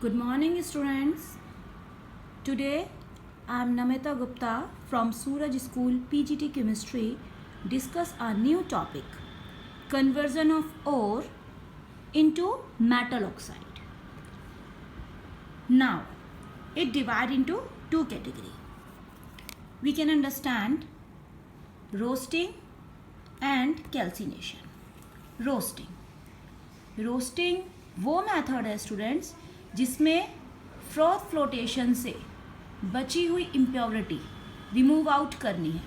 Good morning, students. Today, I am Namita Gupta from Suraj School PGT Chemistry. Discuss a new topic: conversion of ore into metal oxide. Now, it divides into two categories. We can understand roasting and calcination. Roasting वो method है students जिसमें froth flotation से बची हुई impurity remove out करनी है.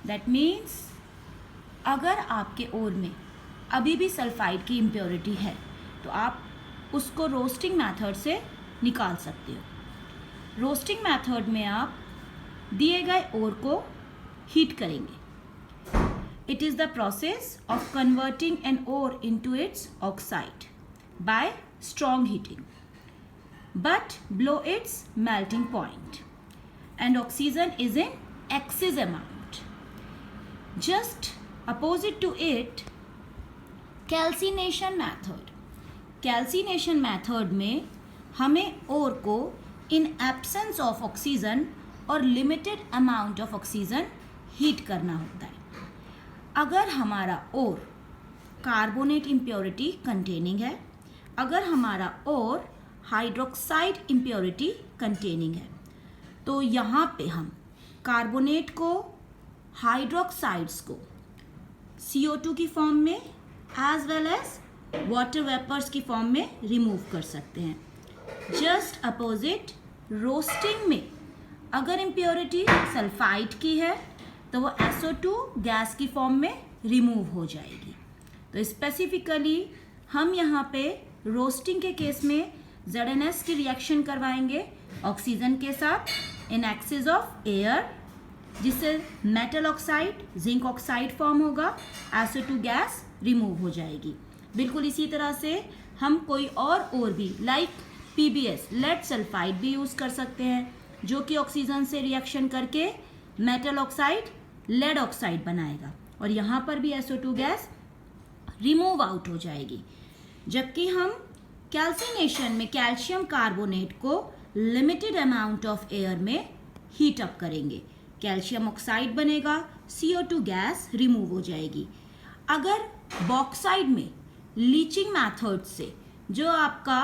That means अगर आपके ओर में अभी भी सल्फाइड की इम्प्योरिटी है तो आप उसको रोस्टिंग मेथड से निकाल सकते हो. रोस्टिंग मेथड में आप दिए गए ओर को हीट करेंगे. It is the process of converting an ore into its oxide by strong heating, but below its melting point, and oxygen is in excess amount. Just opposite to it, calcination method. Calcination method में हमें ore को in absence of oxygen और limited amount of oxygen heat करना होता है. अगर हमारा ओर carbonate impurity containing है, अगर हमारा ओर हाइड्रोक्साइड इम्प्योरिटी कंटेनिंग है, तो यहाँ पे हम कार्बोनेट को, हाइड्रोक्साइड्स को CO2 की फॉर्म में as well as water vapours की फॉर्म में रिमूव कर सकते हैं. जस्ट अपोजिट रोस्टिंग में अगर इम्प्योरिटी सल्फाइड की है तो वो SO2 गैस की फॉर्म में रिमूव हो जाएगी. तो स्पेसिफिकली हम यहाँ पे रोस्टिंग के केस में ZnS की रिएक्शन करवाएंगे ऑक्सीजन के साथ इन एक्सेस ऑफ एयर, जिससे metal oxide, zinc oxide form होगा, SO2 गैस रिमूव हो जाएगी. बिल्कुल इसी तरह से हम कोई और भी लाइक PbS लेड सल्फाइड भी यूज़ कर सकते हैं, जो कि ऑक्सीजन से रिएक्शन करके मेटल ऑक्साइड लेड ऑक्साइड बनाएगा और यहाँ पर भी SO2 गैस रिमूव आउट हो जाएगी. जबकि हम कैल्सिनेशन में कैल्शियम कार्बोनेट को लिमिटेड अमाउंट ऑफ एयर में हीट अप करेंगे, कैल्शियम ऑक्साइड बनेगा, CO2 गैस रिमूव हो जाएगी. अगर बॉक्साइड में लीचिंग मेथड से जो आपका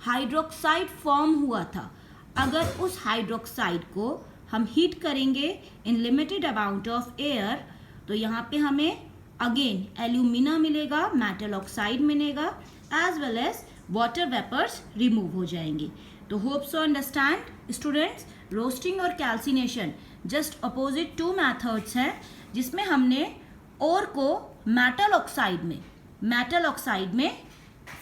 हाइड्रोक्साइड फॉर्म हुआ था, अगर उस हाइड्रोक्साइड को हम हीट करेंगे in limited amount of air, तो यहाँ पे हमें अगेन एल्यूमिना मिलेगा, मेटल ऑक्साइड मिलेगा, as well as water vapours remove हो जाएंगे. तो hope so understand students, roasting और calcination just opposite to methods हैं जिसमें हमने ओर को मेटल ऑक्साइड में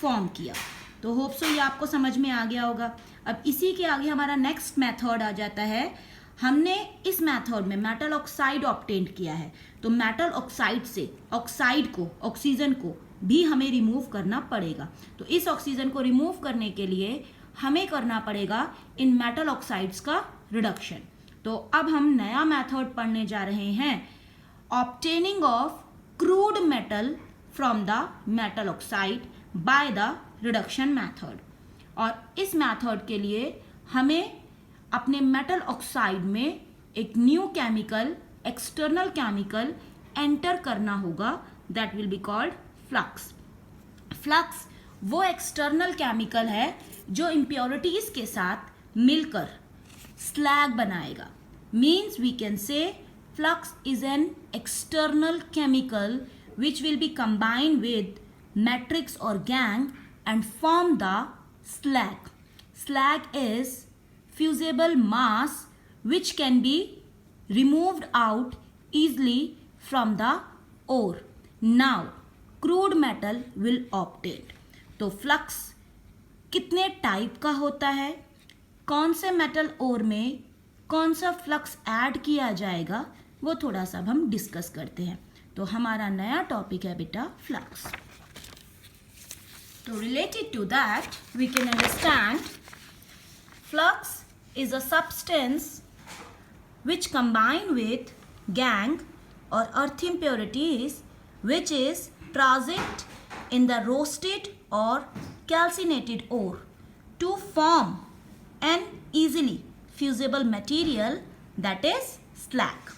फॉर्म किया. तो होप सो ये आपको समझ में आ गया होगा. अब इसी के आगे हमारा नेक्स्ट मेथड आ जाता है. हमने इस मेथड में मेटल ऑक्साइड ऑब्टेन किया है, तो मेटल ऑक्साइड से ऑक्सीजन को भी हमें रिमूव करना पड़ेगा. तो इस ऑक्सीजन को रिमूव करने के लिए हमें करना पड़ेगा इन मेटल ऑक्साइड्स का रिडक्शन. तो अब हम नया मेथड पढ़ने जा रहे हैं, obtaining of crude metal from the metal oxide by the reduction method. और इस मेथड के लिए हमें अपने मेटल ऑक्साइड में एक new chemical, external chemical enter करना होगा, that will be called flux. Flux वो एक्सटर्नल केमिकल है जो इम्प्योरिटीज के साथ मिलकर स्लैग बनाएगा. Means we can say flux is an external chemical which will be combined with matrix और gangue and form the slag. Slag is fusible mass which can be removed out easily from the ore. Now crude metal will obtain. तो flux कितने type का होता है, कौन से metal ओर में कौन सा फ्लक्स ऐड किया जाएगा, वो थोड़ा सा हम डिस्कस करते हैं. तो हमारा नया टॉपिक है बेटा flux. So related to that, we can understand flux is a substance which combine with gangue or earth impurities which is present in the roasted or calcinated ore to form an easily fusible material, that is slag.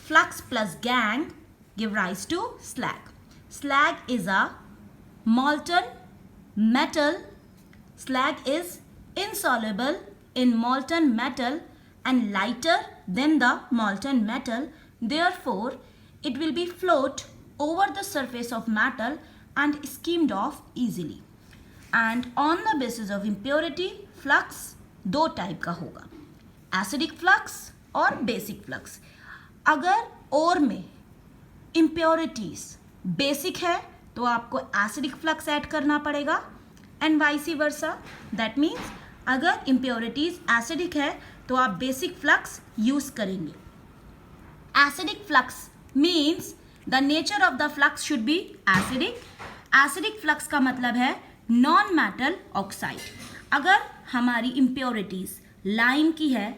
Flux plus gangue give rise to slag. Slag is a molten metal. Slag is insoluble in molten metal and lighter than the molten metal. Therefore, it will be float over the surface of metal and skimmed off easily. And on the basis of impurity, flux दो type का होगा, acidic flux और basic flux. अगर ओर में impurities basic है तो आपको acidic flux add करना पड़ेगा and vice versa. That means अगर इम्प्योरिटीज एसिडिक है तो आप बेसिक फ्लक्स यूज करेंगे. Acidic flux means the nature of the flux should be acidic. Acidic flux का मतलब है नॉन मेटल ऑक्साइड. अगर हमारी इम्प्योरिटीज लाइम की है,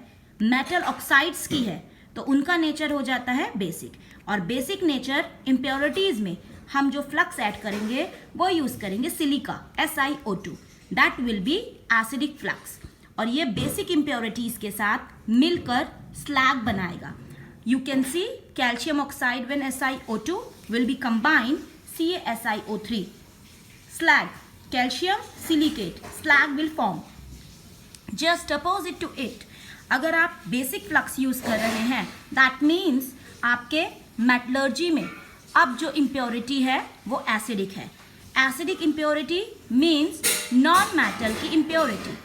मेटल ऑक्साइड्स की है, तो उनका नेचर हो जाता है बेसिक. और बेसिक नेचर इम्प्योरिटीज में हम जो फ्लक्स ऐड करेंगे वो यूज करेंगे silica SiO2. That will be acidic flux. और ये बेसिक इम्प्योरिटीज के साथ मिलकर स्लैग बनाएगा. You can see calcium oxide when SiO2 will be combined CaSiO3. slag, calcium silicate, slag will form. Just opposite to it, अगर आप basic flux use कर रहे हैं दैट मीन्स आपके मेटलर्जी में अब जो इम्प्योरिटी है वो एसिडिक है. Acidic impurity means non metal की impurity.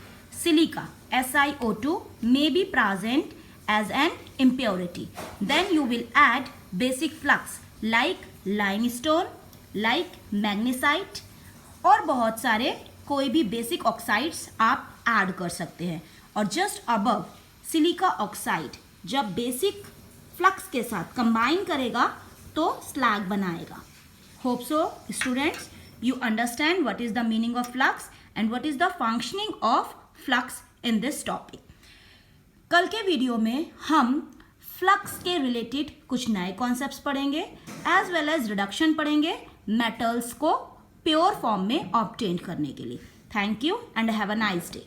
Silica SiO2 may be present as an impurity. Then you will add basic flux like limestone, like magnesite और बहुत सारे कोई भी बेसिक ऑक्साइड्स आप ऐड कर सकते हैं. और जस्ट अबव सिलिका ऑक्साइड जब बेसिक फ्लक्स के साथ कंबाइन करेगा तो स्लैग बनाएगा. Hope so students you understand what is the meaning of flux and what is the functioning of flux in this topic. कल के वीडियो में हम फ्लक्स के रिलेटेड कुछ नए कॉन्सेप्ट्स पढ़ेंगे एज वेल एज रिडक्शन पढ़ेंगे मेटल्स को प्योर फॉर्म में ऑब्टेन करने के लिए. Thank you and have a nice day.